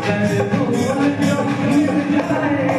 कर भूल जो मिल जाए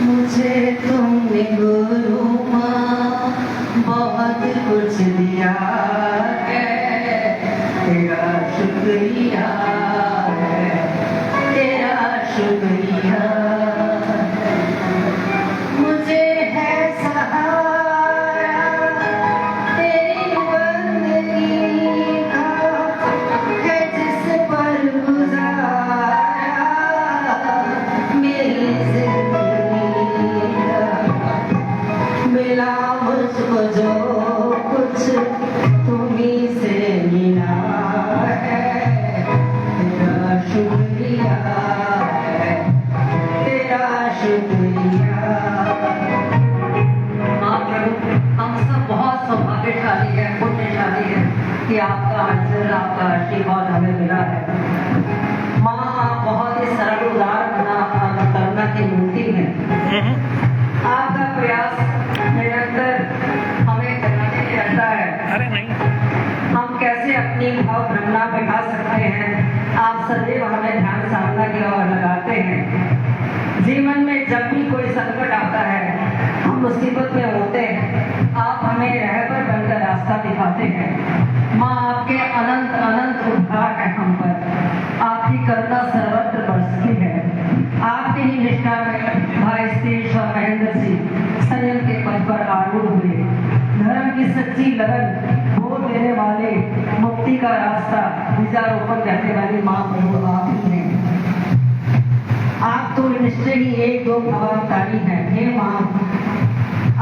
मुझे तुमने गुरु माँ बहुत कुछ दिया है, तेरा शुक्रिया है, तेरा शुक्रिया। मुझे है सहारा तेरी बंदगी का, है जिस पर गुजारा मेरी जिंदगी का। मिला मुझको जो कुछ तुम्हीं से मिला है, तेरा शुक्रिया है, तेरा शुक्रिया। हम सब बहुत सौभाग्यशाली है, पुण्यशाली है कि आपका आशीर्वाद, आपका आशीर्वाद हमें मिला है। माँ, आप बहुत ही सरल उदार करुणा की मूर्ति है। आपका प्रयास निरंतर हमें करने में रहता है। अरे नहीं, हम कैसे अपनी भाव भ्रमणा बढ़ा सकते हैं, आप सदैव हमें ध्यान साधना की ओर लगाते हैं। जीवन में जब भी कोई संकट आता है, हम मुसीबत में होते हैं, आप हमें रहबर बनकर रास्ता दिखाते हैं। माँ, आपके अनंत अनंत उपकार है हम पर, आपकी करुणा सर्वत्र बरसती है। आपकी ही निष्ठा में भाई स्तेज और महेंद्र सिंह संयम के पद पर आरूढ़ हुए। धर्म की सच्ची लगन, भोर देने वाले, मुक्ति का रास्ता बीजारोपण करने वाली माँ प्रभु आप ही हैं। आप तो निश्चय ही एक दो प्रभावकारी हैं। हे माँ,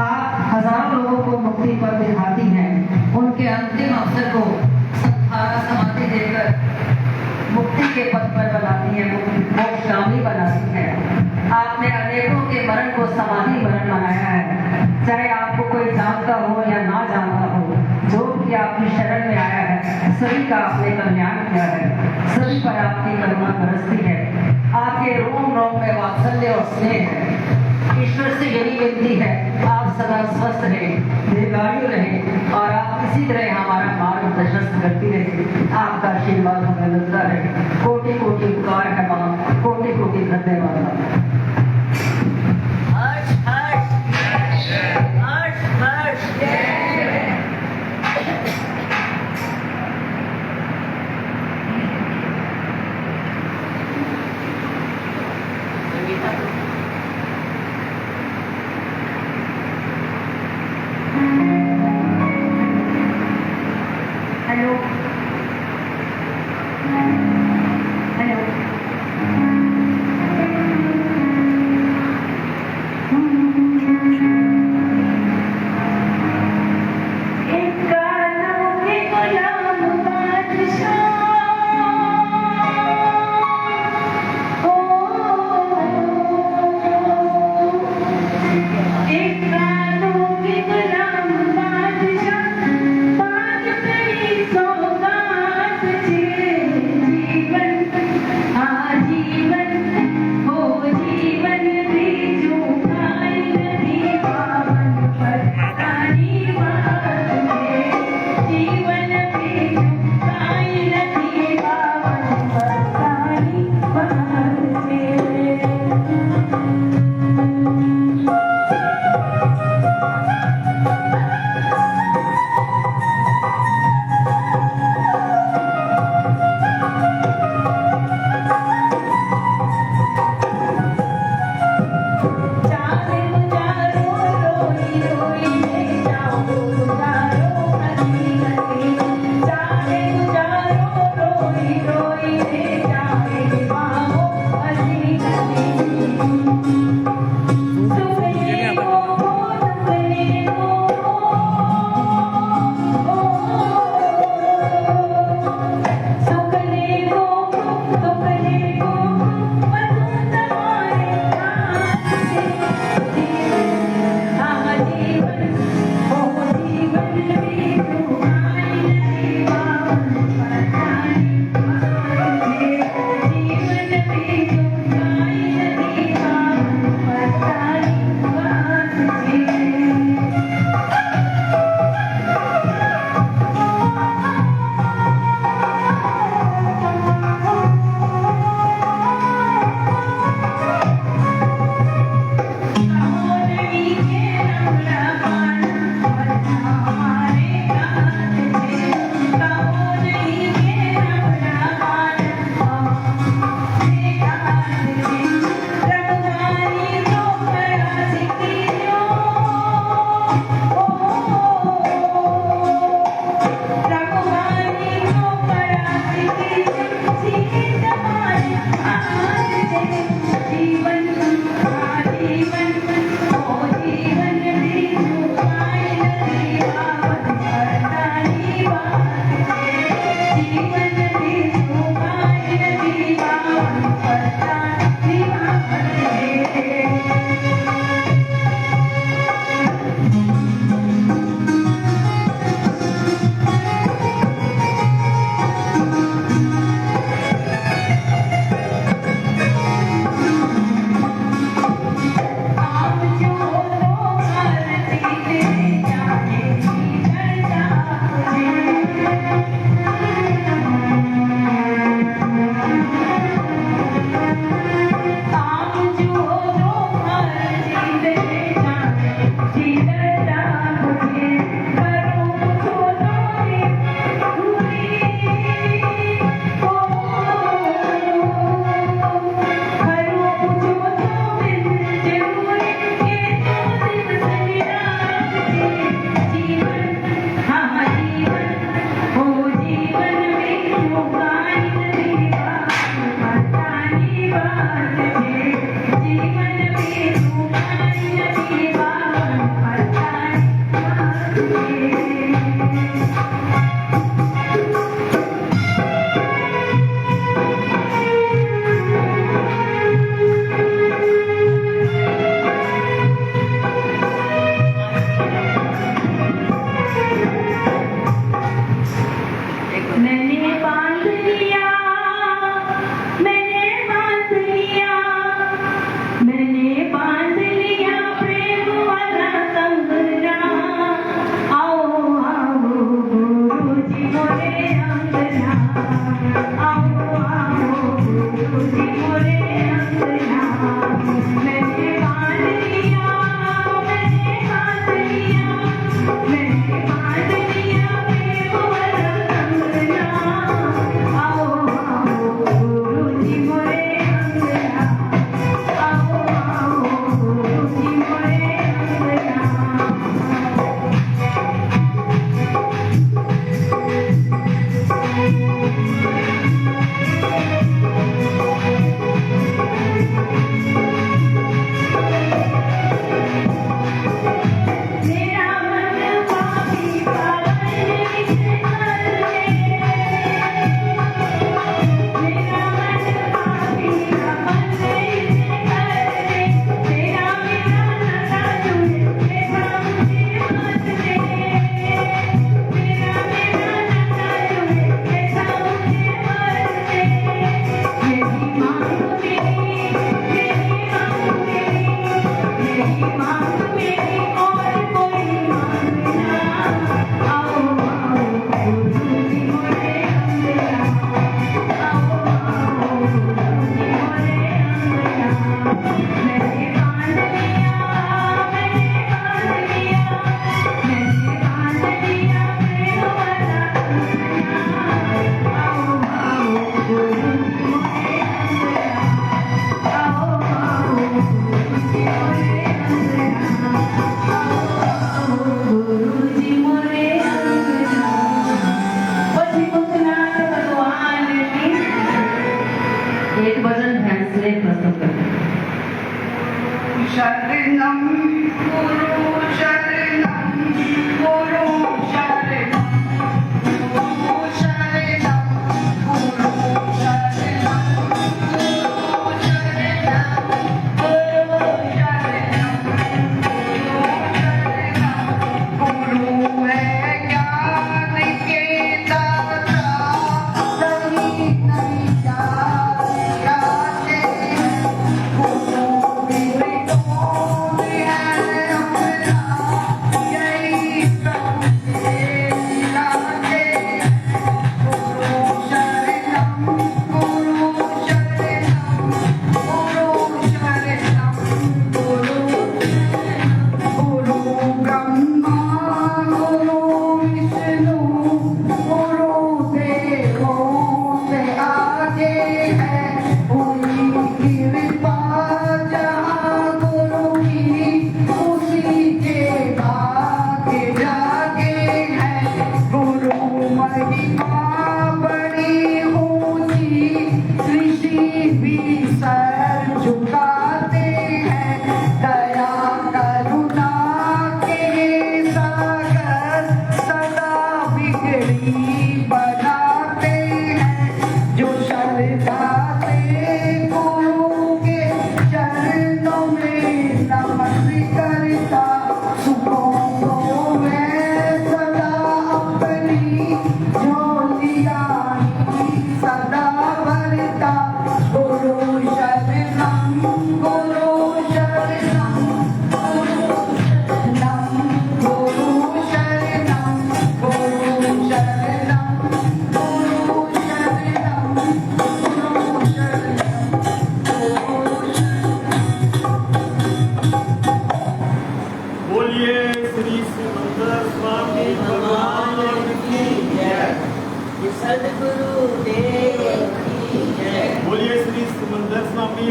आप हजारों लोगों को मुक्ति पर दिखाती हैं, उनके अंतिम अवसर को सत्धारा समाधि देकर मुक्ति के पद पर बनाती है, मोक्षगामी बनाती है। आपने अनेकों के मरण को समाधि मरण बनाया है। चाहे आपको कोई जानता हो या ना जानता हो, जो भी आपकी शरण में आया है, सभी का आपने कल्याण किया है, सभी पर आपकी करुणा बरसती है। आपके रोम रोम में वात्सल्य और स्नेह है। ईश्वर से यही विनती है, आप सदा स्वस्थ रहें, दीर्घायु रहें और आप इसी तरह हमारा मार्ग प्रशस्त करती रहें। आपका आशीर्वाद हमें मिलता रहे। कोटि कोटि उपकार है माँ, कोटि कोटि धन्यवाद।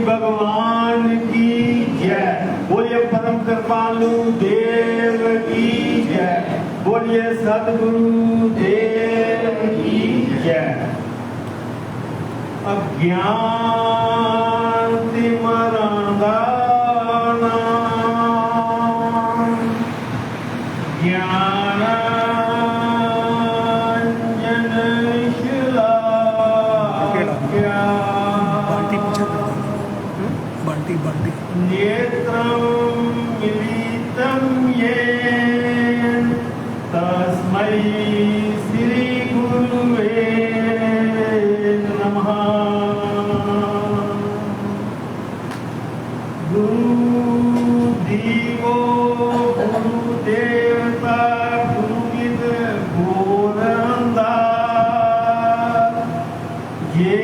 भगवान की जय। बोलिए परम कृपालु देव की जय। बोलिए सदगुरु देव की जय। अज्ञान तिमरंगा नेत्रं मिलितं येन तस्मै श्री गुरुवे नमः। गुरुदेवो गुरुदेवता गुरुविद गोरंदा ये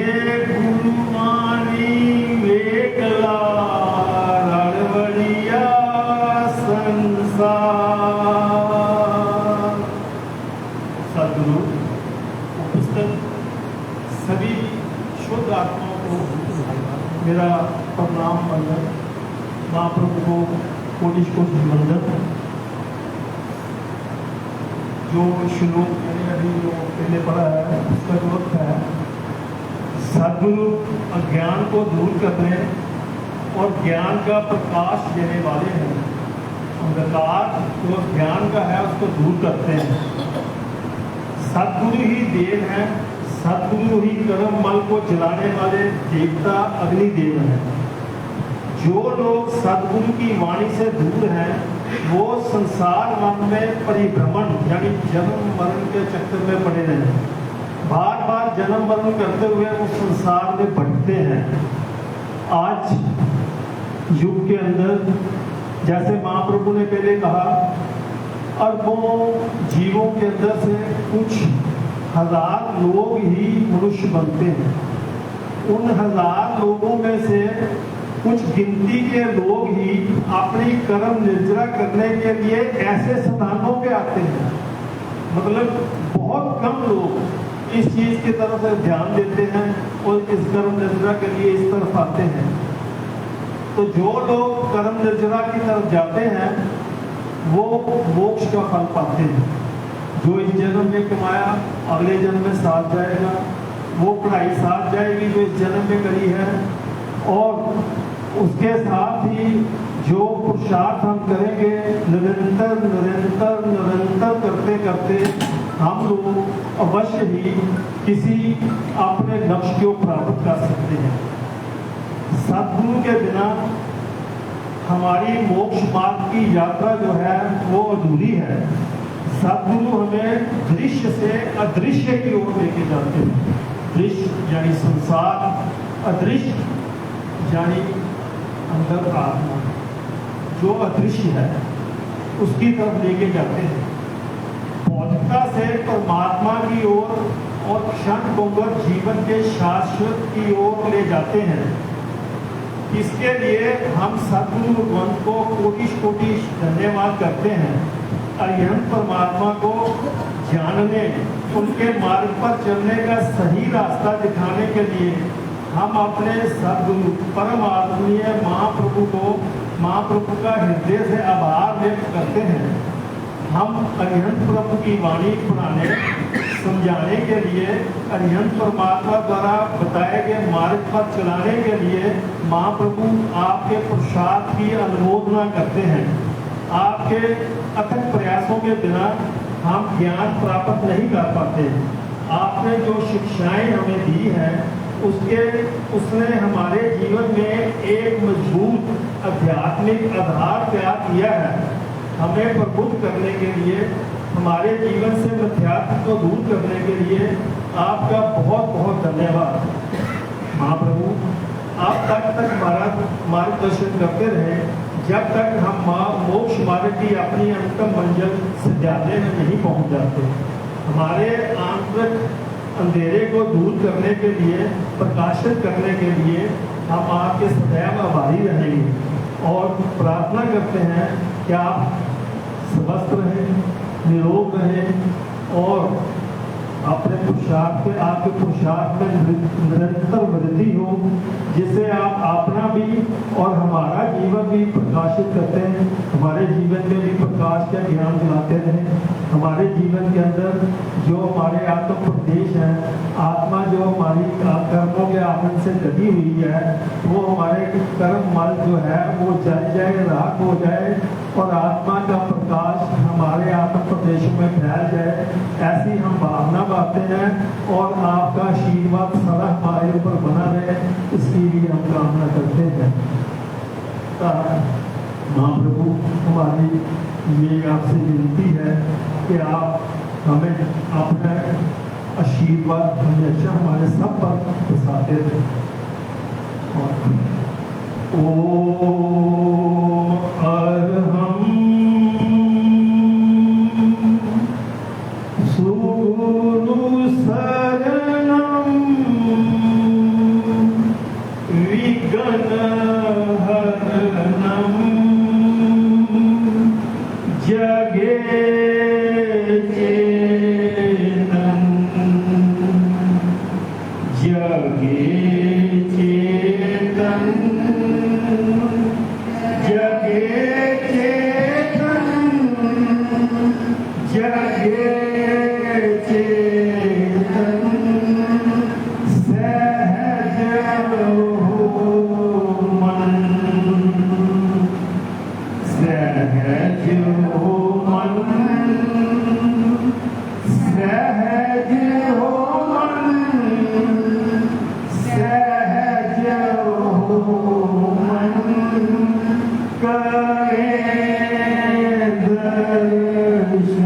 गुरुवाणी वेकला सदगुरु पुस्तक सभी शुद्ध आत्माओं को मेरा प्रणाम वंदन। महाप्रभु को कोटिश कोटि वंदन। जो श्लोक मैंने अभी जो पहले पढ़ा है उसका जो अर्थ है, सदगुरु अज्ञान को दूर करने और ज्ञान का प्रकाश देने वाले हैं। अंधकार जो ज्ञान का है उसको दूर करते हैं। सदगुरु ही देव है, सदगुरु ही कर्म मल को जलाने वाले देवता अग्निदेव हैं। जो लोग सदगुरु की वाणी से दूर हैं वो संसार मन में परिभ्रमण यानी जन्म मरण के चक्कर में पड़े रहते हैं। बार बार जन्म मरण करते हुए वो संसार में भटकते हैं। आज युग के अंदर जैसे महाप्रभु ने पहले कहा, अरबों जीवों के अंदर से कुछ हजार लोग ही मनुष्य बनते हैं। उन हजार लोगों में से कुछ गिनती के लोग ही अपनी कर्म निर्जरा करने के लिए ऐसे स्थानों पे आते हैं। मतलब बहुत कम लोग इस चीज की तरफ से ध्यान देते हैं और इस कर्म निर्जरा के लिए इस तरफ आते हैं। तो जो लोग कर्म निर्जरा की तरफ जाते हैं वो मोक्ष का फल पाते हैं। जो इस जन्म में कमाया अगले जन्म में साथ जाएगा, वो पढ़ाई साथ जाएगी जो इस जन्म में करी है, और उसके साथ ही जो पुरुषार्थ हम करेंगे निरंतर निरंतर निरंतर करते करते हम लोग अवश्य ही किसी अपने लक्ष्य को प्राप्त कर सकते हैं। सद्गुरु के बिना हमारी मोक्ष मार्ग की यात्रा जो है वो अधूरी है। सद्गुरु हमें दृश्य से अदृश्य की ओर लेके जाते हैं। दृश्य यानी संसार, अदृश्य यानी अंदर आत्मा जो अदृश्य है उसकी तरफ लेके जाते हैं। भौतिकता से परमात्मा की ओर और क्षण भंगुर जीवन के शाश्वत की ओर ले जाते हैं। इसके लिए हम सद्गुरु भगवान को कोटि कोटि धन्यवाद करते हैं। अरिहंत परमात्मा को जानने, उनके मार्ग पर चलने का सही रास्ता दिखाने के लिए हम अपने सद्गुरु परम आदरणीय महाप्रभु को, महाप्रभु का हृदय से आभार व्यक्त करते हैं। हम अरिहंत प्रभु की वाणी पढ़ाने, समझाने के लिए, अरिहंत परमात्मा द्वारा बताए गए मार्ग पर चलाने के लिए महाप्रभु आपके पुरुषार्थ की अनुमोदना करते हैं। आपके अथक प्रयासों के बिना हम ज्ञान प्राप्त नहीं कर पाते। आपने जो शिक्षाएं हमें दी हैं उसने हमारे जीवन में एक मजबूत आध्यात्मिक आधार तैयार किया है। हमें प्रबुद्ध करने के लिए, हमारे जीवन से मिथ्यात्व को दूर करने के लिए आपका बहुत बहुत धन्यवाद। महाप्रभु आप तक हमारा मार्गदर्शन करते रहे जब तक हम मोक्ष मार्ग की अपनी अंतिम मंजिल सज्जादे में नहीं पहुंच जाते। हमारे आंतरिक अंधेरे को दूर करने के लिए, प्रकाशित करने के लिए हम आपके सदैव आभारी रहेंगे और प्रार्थना करते हैं कि आप स्वस्थ रहें, निरोग रहें और अपने पुरुषार्थ पे, आपके पुरुषार्थ में निरंतर वृद्धि हो, जिससे आप अपना भी और हमारा जीवन भी प्रकाशित करते हैं। हमारे जीवन में भी प्रकाश का ज्ञान दिलाते रहें। हमारे जीवन के अंदर जो हमारे आत्म प्रदेश है, आत्मा जो हमारी कर्मों के आवरण से लगी हुई है, वो हमारे कर्म मल जो है वो जल जाए, राख हो जाए और आत्मा का प्रकाश हमारे आत्म प्रदेशों में फैल जाए। ऐसी हम भावना पाते हैं और आपका आशीर्वाद सदा हमारे ऊपर बना रहे, इसकी भी हम कामना करते हैं। महाप्रभु हमारी ये आपसे विनती है कि आप हमें अपना आशीर्वाद हमेशा हमारे सब पर बरसाते रहे। ओम अरहम सुगुरु शरणम विघ्न हरणम जगे चेतन जगे चेतन जगे चेतन जगे चेतन सहज हो मन सहज हो मन सहज हो मन सहज हो मन करे दर्शन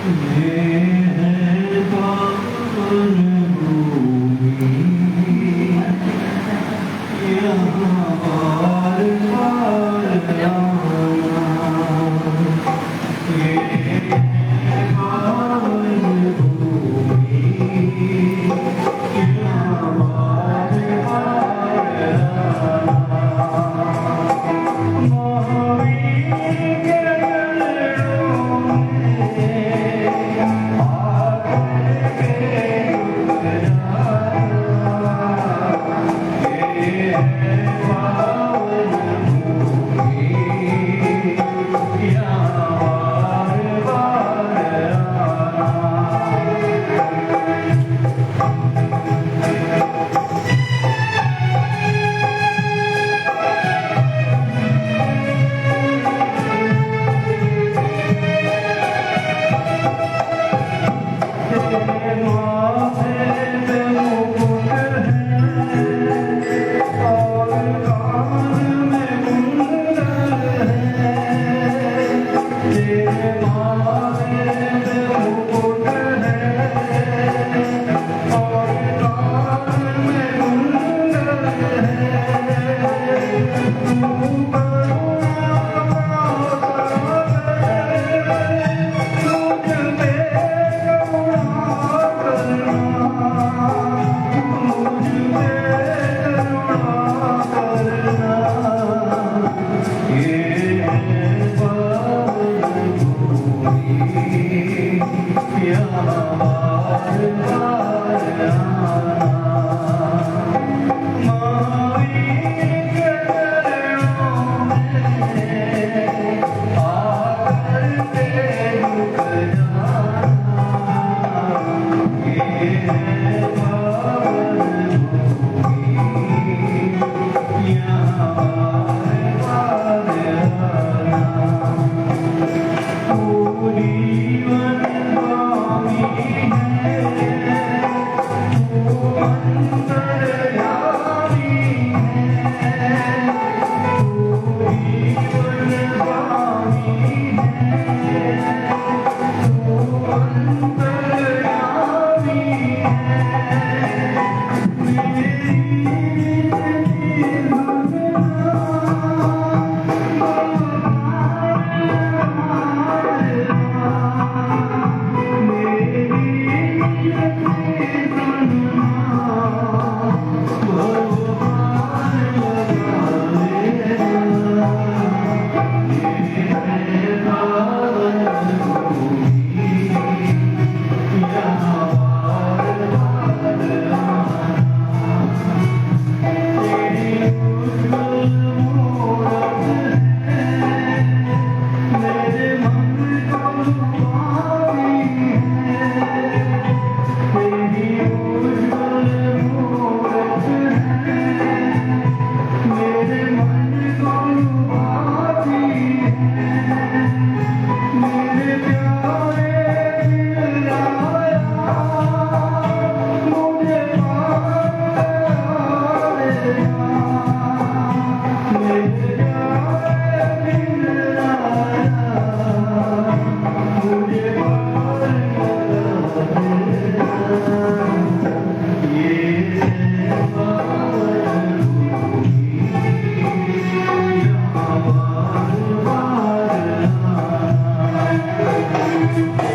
Thank you.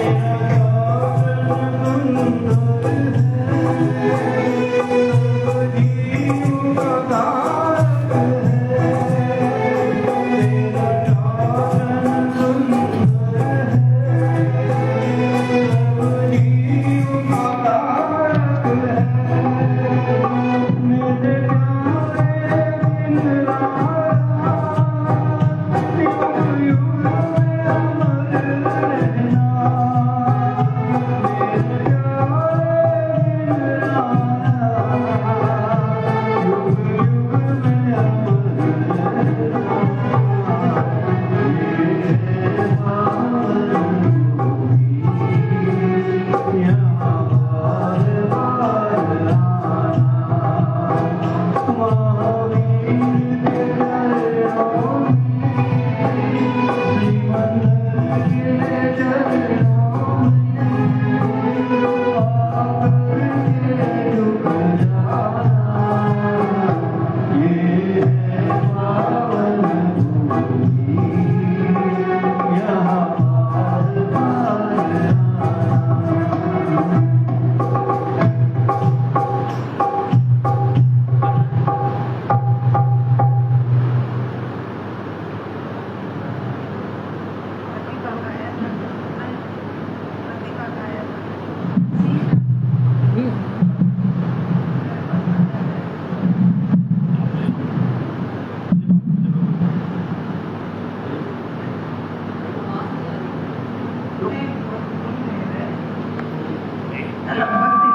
भक्ति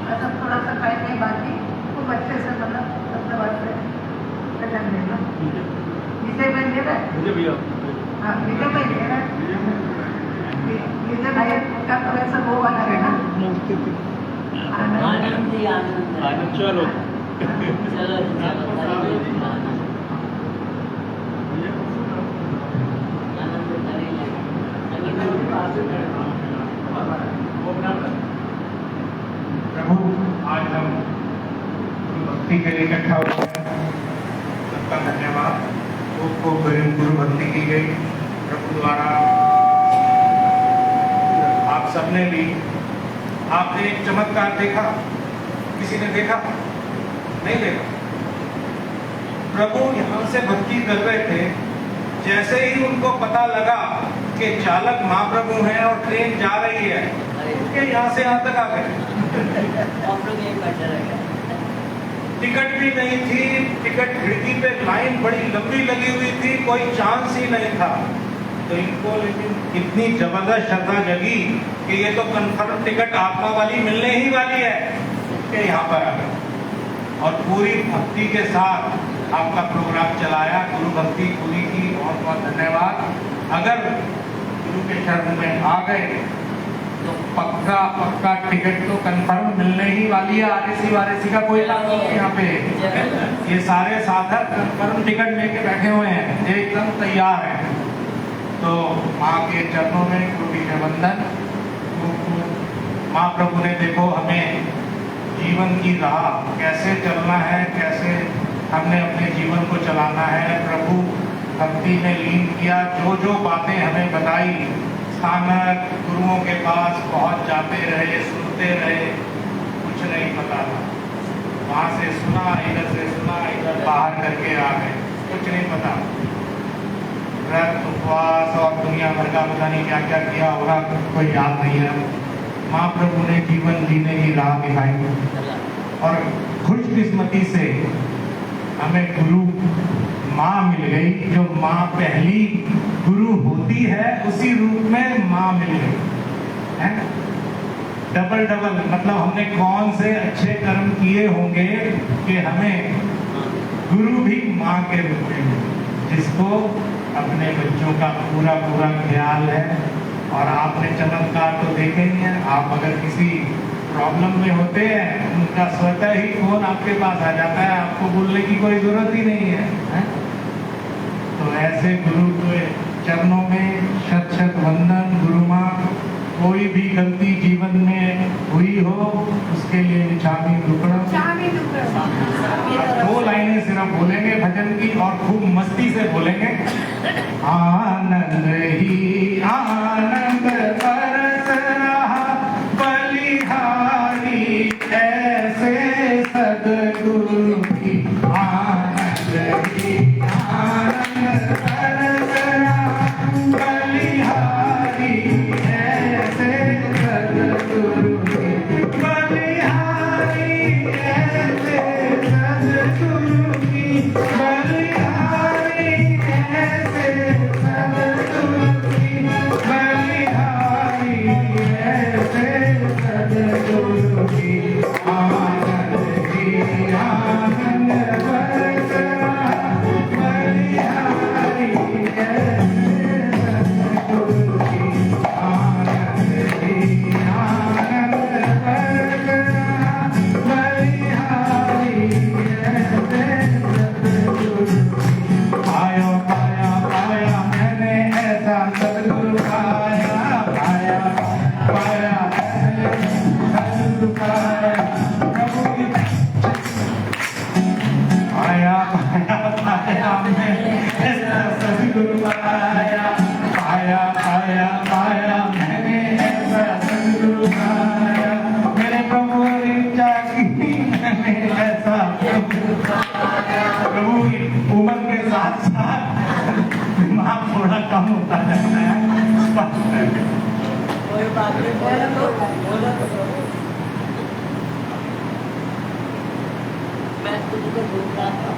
मतलब थोड़ा सा टाइम नहीं बाकी खूब अच्छे से मतलब अपने बात से भजन देना विजय भाई दे रहा है हाँ विजय भाई दे रहा है विजय भाई का तो वैसा वो वाला है ना आनंद आनंद चलो चलो प्रभु आज हम गुरु भक्ति के लिए इकट्ठा हुए हैं। सबका धन्यवाद। खूब गुरु भक्ति की गई प्रभु द्वारा। आप सबने भी आपने एक चमत्कार देखा, किसी ने देखा? नहीं देखा। प्रभु यहाँ से भक्ति कर रहे थे, जैसे ही उनको पता लगा कि चालक महाप्रभु हैं और ट्रेन जा रही है, उसके यहाँ से यहाँ तक आ गए। टिकट भी नहीं थी, टिकट खिड़की पे लाइन बड़ी लंबी लगी हुई थी, कोई चांस ही नहीं था। तो इनको लेकिन इतनी जबरदस्त श्रद्धा जगी कि ये तो कंफर्म टिकट आत्मा वाली मिलने ही वाली है, कि यहाँ पर आ गए और पूरी भक्ति के साथ आपका प्रोग्राम चलाया। गुरु भक्ति पूरी की, बहुत बहुत धन्यवाद। अगर गुरु के शरण में आ गए तो पक्का टिकट तो कंफर्म मिलने ही वाली है। आरएसी का कोई काम नहीं है यहाँ पे। ये सारे साधक कंफर्म टिकट लेके बैठे हुए हैं, ये एकदम तैयार है। तो माँ के चरणों में कोटि के वंदन। माँ प्रभु ने देखो हमें जीवन की राह कैसे चलना है, कैसे हमने अपने जीवन को चलाना है, प्रभु भक्ति में लीन किया। जो जो बातें हमें बताई, स्थानक गुरुओं के पास पहुंच जाते रहे, सुनते रहे, कुछ नहीं पता था। वहां से सुना, इधर से सुना, इधर बाहर करके आ गए, कुछ नहीं पता। व्रत उपवास और दुनिया भर का पता नहीं क्या क्या किया होगा, कोई याद नहीं है। महाप्रभु ने जीवन जीने की राह दिखाई और खुशकिस्मती से हमें गुरु माँ मिल गई। जो माँ पहली गुरु होती है, उसी रूप में माँ मिल गई है। डबल मतलब हमने कौन से अच्छे कर्म किए होंगे कि हमें गुरु भी माँ के रूप में, जिसको अपने बच्चों का पूरा ख्याल है। और आपने चमत्कार तो देखे ही हैं। आप अगर किसी प्रॉब्लम में होते हैं, उनका स्वतः ही फोन आपके पास आ जाता है, आपको बोलने की कोई जरूरत ही नहीं है। तो ऐसे गुरु के चरणों में शत शत वंदन। गुरु माँ, कोई भी गलती जीवन में हुई हो, उसके लिए निचामी दुकड़म। 2 लाइनें सिर्फ बोलेंगे भजन की और खूब मस्ती से बोलेंगे। आनंद ही आनंद बरस रहा बलिहारी, ऐसे सद्गुरु की। आनंद ही आनंद बरस रहा बलिहारी, ऐसे सद्गुरु की। बलिहारी ऐसे सद्गुरु की, बलिहारी ऐसे सद्गुरु की, बलिहारी ऐसे सद्गुरु की। आनंद की आनंद बरस रहा बलिहारी, ऐसे सद्गुरु की। आनंद की आनंद बरस रहा बलिहारी, ऐसे सद्गुरु की। पाया पाया पाया मैंने ऐसा सद्गुरु पाया, पाया पाया मैंने सद्गुरु पाया। प्रभु की पाया पाया पाया मैंने ऐसा सद्गुरु पाया, पाया पाया पाया मैंने ऐसा सद्गुरु पाया। मेरे प्रभु ने इच्छा की, मैंने ऐसा सद्गुरु पाया। प्रभु की उम्र के साथ साथ दिमाग थोड़ा कम होता रहता है, स्पष्ट है। कोई बात नहीं, बोलो तो। मैं तुझको बोल रहा था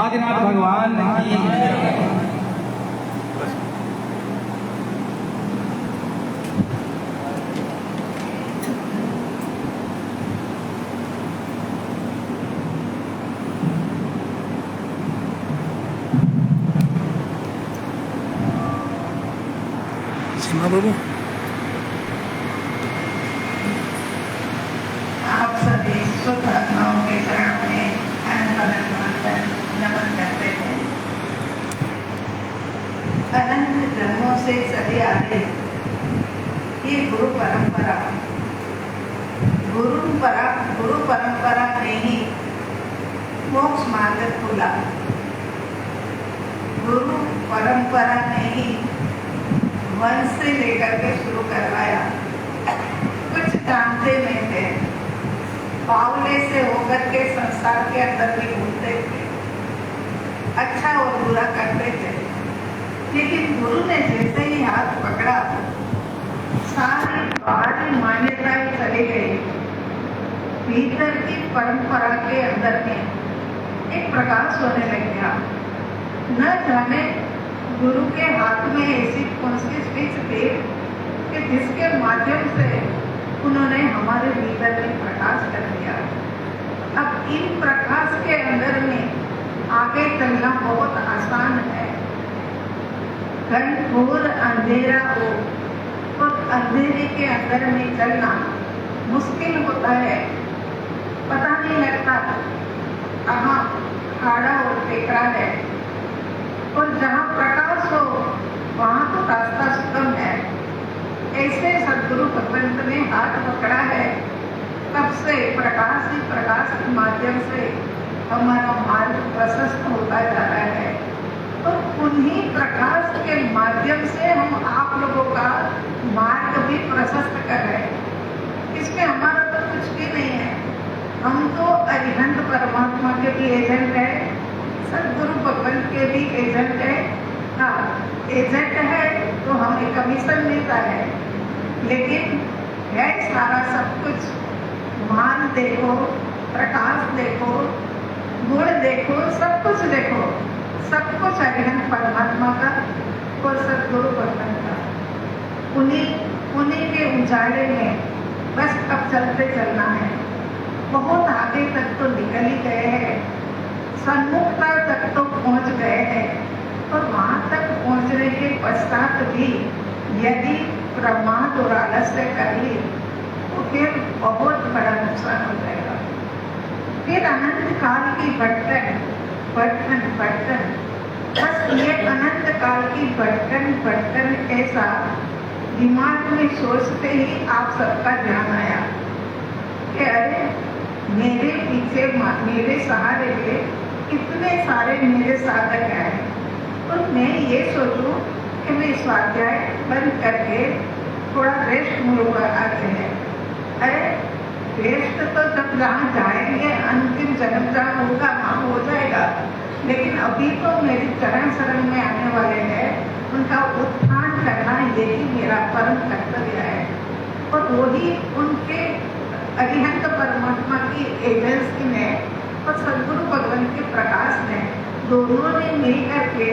आदिनाथ भगवान की बाबू आप सभी शुद्ध आत्माओं के चरणों में नमन करते हैं। अनंत जन्मों से चली आ रही ये गुरु परंपरा ने ही मोक्ष मार्ग खोला। गुरु परंपरा ने ही वंश से लेकर के शुरू करवाया। कुछ जानते नहीं थे, बावले से होकर के संसार के अंदर भी घूमते थे, अच्छा और बुरा करते थे। लेकिन गुरु ने जैसे ही हाथ पकड़ा, सारी मान्यताएं चली गई। भीतर की परंपरा के अंदर में एक प्रकाश होने लग गया। न जाने गुरु के हाथ में ऐसी कौन सी स्पीच थी कि जिसके माध्यम से उन्होंने हमारे भीतर में प्रकाश कर दिया। अब इन प्रकाश के अंदर में आगे चलना बहुत आसान है। घनघोर अंधेरा हो और अंधेरे के अंदर में चलना मुश्किल होता है। पता नहीं लगता कहाँ खाड़ा और टेकरा है, और जहाँ प्रकाश हो वहाँ तो रास्ता सुगम है। ऐसे सदगुरु भगवंत ने हाथ पकड़ा है, तब से प्रकाश ही प्रकाश के माध्यम से हमारा मार्ग प्रशस्त होता जा रहा है। तो उन्हीं प्रकाश के माध्यम से हम आप लोगों का मार्ग भी प्रशस्त कर रहे हैं। इसमें हमारा तो कुछ भी नहीं है। हम तो अरिहंत परमात्मा के भी एजेंट है, सदगुरु भगवंत के भी एजेंट है। हाँ, एजेंट है तो हमें कमीशन मिलता है, लेकिन है सारा सब कुछ। मान देखो, प्रकाश देखो, गुण देखो, सब कुछ देखो, सब कुछ अरिहंत परमात्मा का और सदगुरु भगवंत का। उन्हीं के उजाले में बस अब चलते चलना है। बहुत आगे तक तो निकल ही गए हैं, सन्मुखता तक तो पहुंच गए हैं, और वहां तक पहुंचने के पश्चात भी यदि प्रमाद और आलस्य कर ली तो फिर बहुत बड़ा नुकसान हो जाएगा। फिर अनंत काल की भटकन बस ये अनंत काल की भटकन ऐसा दिमाग में सोचते ही आप सबका ध्यान आया कि अरे मेरे पीछे मेरे सहारे के इतने सारे मेरे साधक हैं, और मैं ये सोचूं कि मैं स्वाध्याय बंद करके थोड़ा रेस्ट मोड आते हैं। अरे रेस्ट तो जब जहाँ जाएंगे, अंतिम जन्म जहाँ होगा वहाँ हो जाएगा, लेकिन अभी तो मेरी चरण शरण में आने वाले हैं, उनका उत्थान करना यही मेरा परम कर्तव्य है। और वही उनके अरिहंत परमात्मा की एजेंसी ने और सदगुरु भगवान के प्रकाश ने, दोनों ने मिलकर के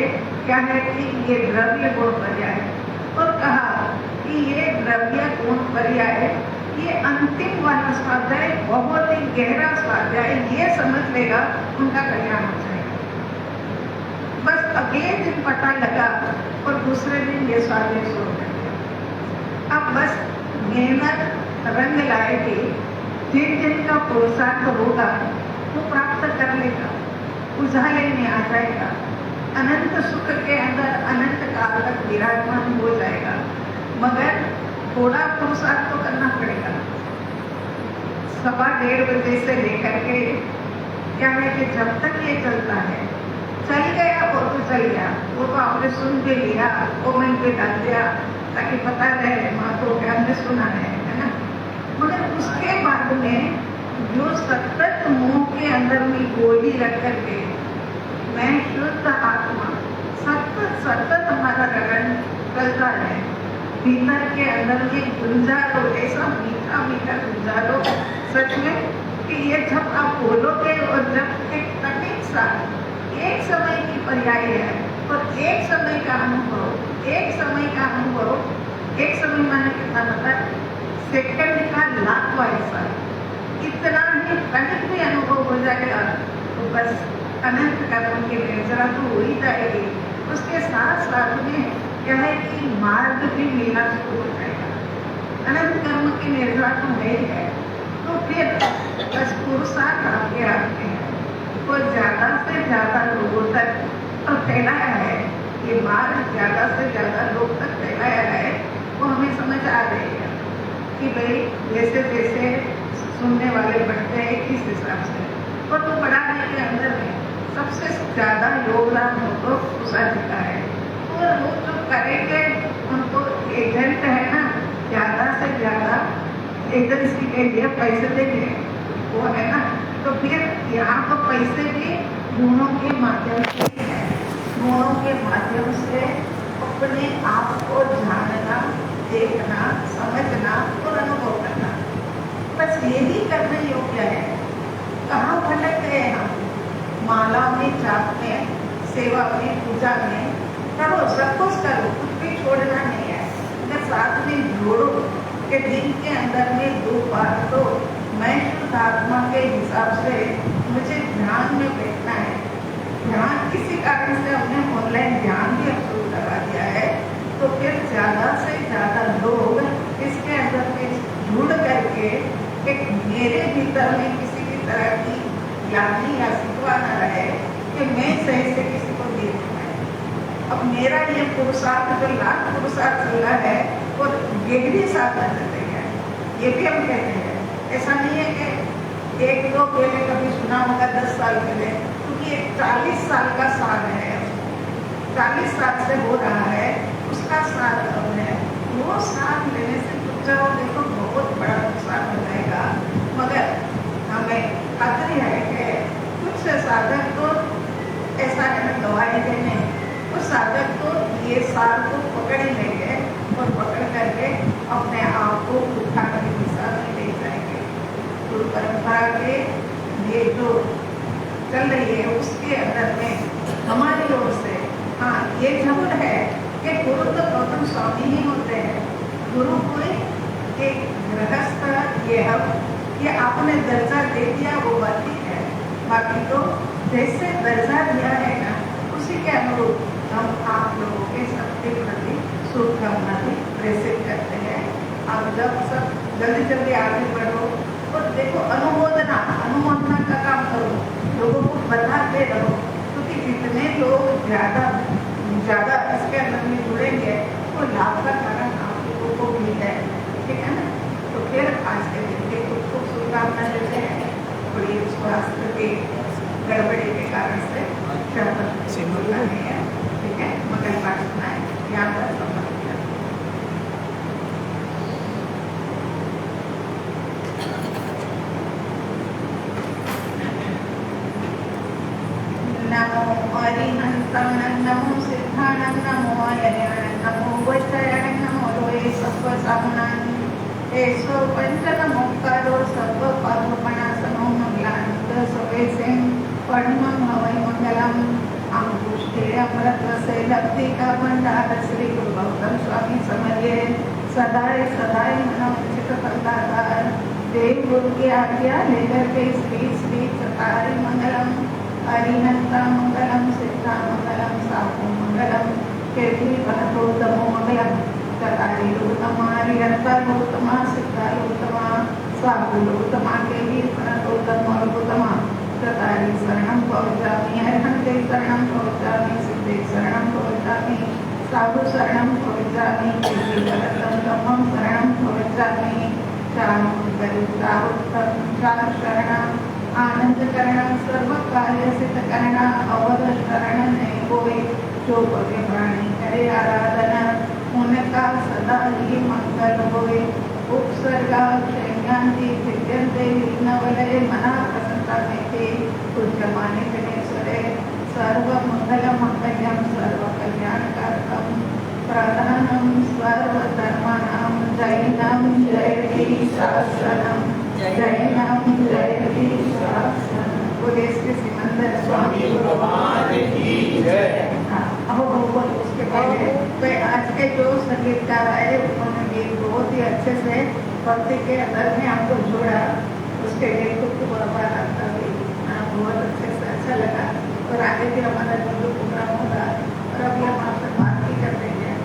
क्या है कि ये द्रव्य गुण पर्याय, और कहा कि ये द्रव्य गुण पर्याय ये अंतिम वाला स्वाध्याय बहुत ही गहरा स्वाध्याय, ये समझ लेगा उनका कल्याण हो जाएगा। बस अगले दिन पता लगा और दूसरे दिन ये स्वाध्याय शुरू कर दिया। अब बस मेहनत रंग लाएगी, जिन जिन का पुरुषार्थ होगा वो प्राप्त कर लेगा, उजाले में आ जाएगा, अनंत सुख के अंदर अनंत काल तक विराजमान हो जाएगा। मगर थोड़ा पुरुषार्थ तो करना पड़ेगा। 1:15 बजे से लेकर के क्या है कि जब तक ये चलता है, चल गया वो तो चल गया, वो तो आपने सुन के लिया, कमेंट पे डाल दिया ताकि पता रहे माँ तो क्या हमने सुना है ना। मगर उसके बाद में जो सतत मुंह के अंदर में गोली रख करके मैं शुद्ध आत्मा सतत हमारा गगन चलता है, भीतर के अंदर में गुंजालो, ऐसा मीठा मीठा गुंजालो सच में कि ये जब आप बोलोगे और जब एक तनिक सा एक समय की पर्याय है, और एक समय का अनुभव, एक समय मैंने कितना बताया, सेकंड का लाखवां हिस्सा, इतना ही तनिक भी अनुभव हो जाएगा तो बस अनंत कर्म की निर्जरा तो हो ही जाएगी। उसके साथ साथ में क्या है कि मार्ग भी मिलना शुरू हो जाएगा। अनंत कर्म के निर्वाह तो है ही है, तो फिर बस पुरुषार्थ आगे आते हैं। वो ज्यादा से ज्यादा लोगों तक तो फैलाया है, ये मार्ग ज्यादा से ज्यादा लोग तक फैलाया है। वो हमें समझ आ रही है कि भाई जैसे जैसे सुनने वाले बढ़ते हैं किस हिसाब से, और तो बढ़ाने के अंदर में सबसे ज्यादा योगदान हमको पुरुषार्थ का है। और वो जो करेंगे उनको एजेंट है ना, ज्यादा से ज्यादा एजेंसी के लिए पैसे देंगे, वो है ना। तो फिर यहाँ तो पैसे भी गुणों के माध्यम से ही है, गुणों के माध्यम से अपने आप को जानना, देखना, समझना और अनुभव करना, बस यही करने योग्य है। कहाँ भटक गए हम? माला में, जाप में, सेवा में, पूजा में करो, सब कुछ करो, कुछ भी छोड़ना नहीं है। अगर साथ में जोड़ो कि दिन के अंदर में 2 बार तो मैं शुद्ध आत्मा के हिसाब से मुझे ध्यान में बैठना है। ध्यान किसी कारण से हमने ऑनलाइन ध्यान भी अब शुरू करा दिया है, तो फिर ज्यादा से ज्यादा लोग इसके अंदर में जुड़ करके एक मेरे भीतर में किसी भी तरह की यानी या सिखवा न रहे कि मैं सही से किसी को देख पाए। अब मेरा ये पुरुषार्थ जो लाख पुरुषार्थ चल रहा है वो गहरी साथ आ जाते हैं, ये भी हम कहते हैं। ऐसा नहीं है कि 1-2 पहले कभी सुना होगा 10 साल पहले, क्योंकि एक 40 साल का साल है, 40 साल से हो रहा है, उसका साल अब है। वो साल लेने से जाओ, देखो बहुत बड़ा नुकसान हो जाएगा। मगर हमें खातरी है कि कुछ साधक तो ऐसा है दवाई देने, कुछ साधक तो ये साल को पकड़ ही लेंगे और पकड़ करके अपने आप को उठाने की दिशा में ले जाएंगे। गुरु परंपरा के ये जो चल रही है उसके अंदर में हमारी ओर से हाँ ये जरूर है कि गुरु तो गौतम स्वामी ही होते हैं। गुरु कोई एक गृहस्थ ये आपने दर्जा दे दिया वो बात ही है, बाकी तो जैसे दर्जा दिया है ना उसी के अनुरूप हम आप लोगों के सबके प्रति शुभकामना भी प्रेषित करते हैं। आप जब सब जल्दी जल्दी आगे बढ़ो और देखो अनुमोदना का काम करो, लोगों को बताते रहो, क्योंकि जितने लोग ज्यादा इसके अंदर में जुड़ेंगे वो लाभ का कारण आप लोगों को भी है, ठीक है ना। तो फिर आज के दिन के खूब शुभकामना देते हैं। थोड़ी स्वास्थ्य के गड़बड़ी के कारण से बोलना नहीं है, ठीक है। मगर बात सुनाए यहाँ पर संबंध नमो हरिहंतं नमो सिद्धानं नमो अयनं नमो वैश्रयणं नमो लोये सत्वसामनं एसो पंचनमोक्कारो सर्वपापनाशनो मंगलान्त सवेसिं परमं हवै मंगलम् अंकुष्टे अमृतरसे लब्धिका भंडार श्री गुरु गौतम स्वामी समर्ये सदाए सदाए मनोचित फलदातार देव गुरु की आज्ञा लेकर के श्री चकारी मंगलम हरिहंता मंगलम सिद्धा मंगलम साहु मंगलम केतुली भरतोत्तमो मंगलम चकारी लोतमा हरिहंता लोतमा सिद्धा लोतमा साहु लोतमा केतुली भरतोत्तम लोतमा चकारी शरणं पौजामि हरिहंते शरणं पौजामि सिद्धे शरणं पौजामि साहु शरणं पौजामि केतुली भरतोत्तमं शरणं पौजामि चार शरणं आनंद करणं सर्व कार्य सिद्ध करणं अवध शरण नहीं कोई जो भव्य प्राणी करे आराधना उनका सदा ही मंगल होए। उपसर्गा शैन्यांति विद्यन्ते विघ्नवलये मना प्रसन्नता मेते पूज्यमाने गणेश्वरे सर्व मंगल मंगल्यं सर्व कल्याणकारकं प्रधानं सर्वधर्माणां जैनं जयति शास्त्रं जैनं जयति शास्त्रं। बोले इसके सिकंदर स्वामी भगवान की जय। अब उसके पहले तो आज के जो संगीतकार आए उन्होंने गीत बहुत ही अच्छे से भक्ति के अंदर में हमको जोड़ा, उसके लिए खूब आभार आपका भी बहुत अच्छे से अच्छा लगा। और आगे भी हमारा जो प्रोग्राम होगा और अभी हम आपसे बात भी कर रहे हैं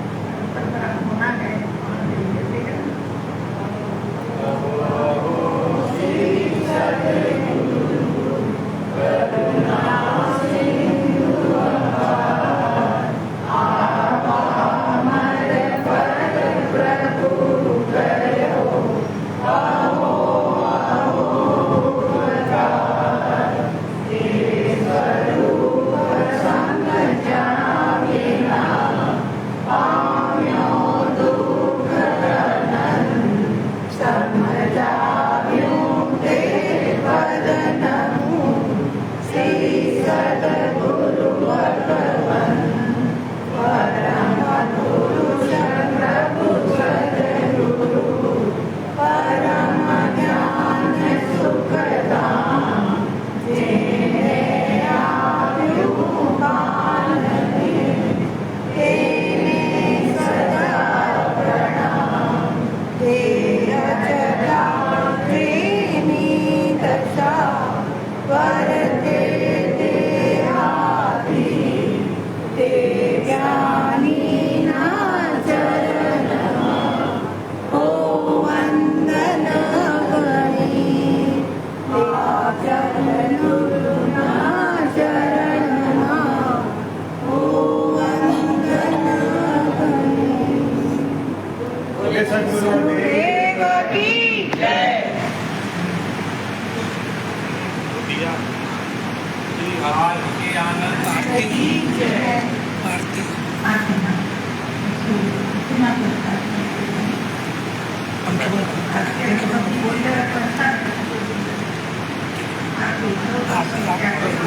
आज के आनंद आरती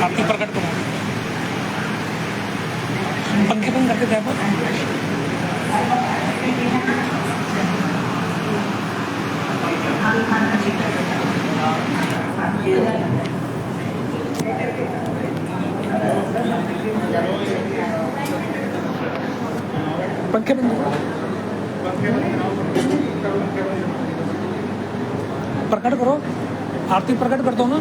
आरती प्रकट करो पंखे बंद करके जाए पंखे बंद प्रकट करो आरती प्रकट कर दो ना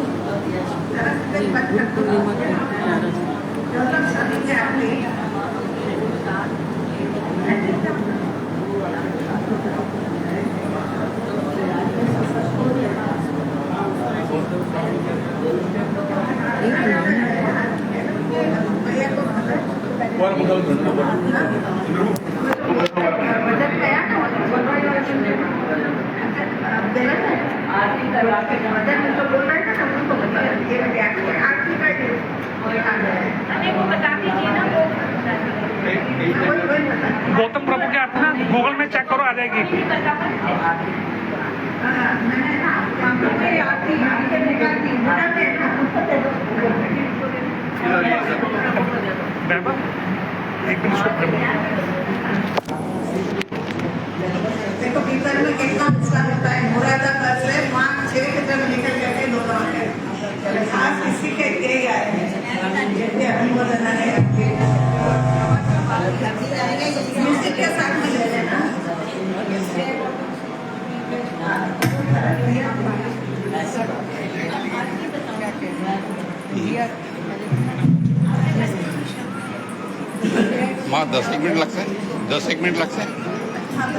आरती करवा के गौतम प्रभु की आरती ना गूगल में चेक करो आ जाएगी एक देखो भीतर में कितना नुकसान होता है मुरादा कर ले माँ 6 के जब निकल करके दोनों आए खास किसी के दे आए हैं अनुमोदन है म्यूजिक के साथ में ले लेना माँ 10 मिनट लगते हैं 10 मिनट लगते हैं हाँ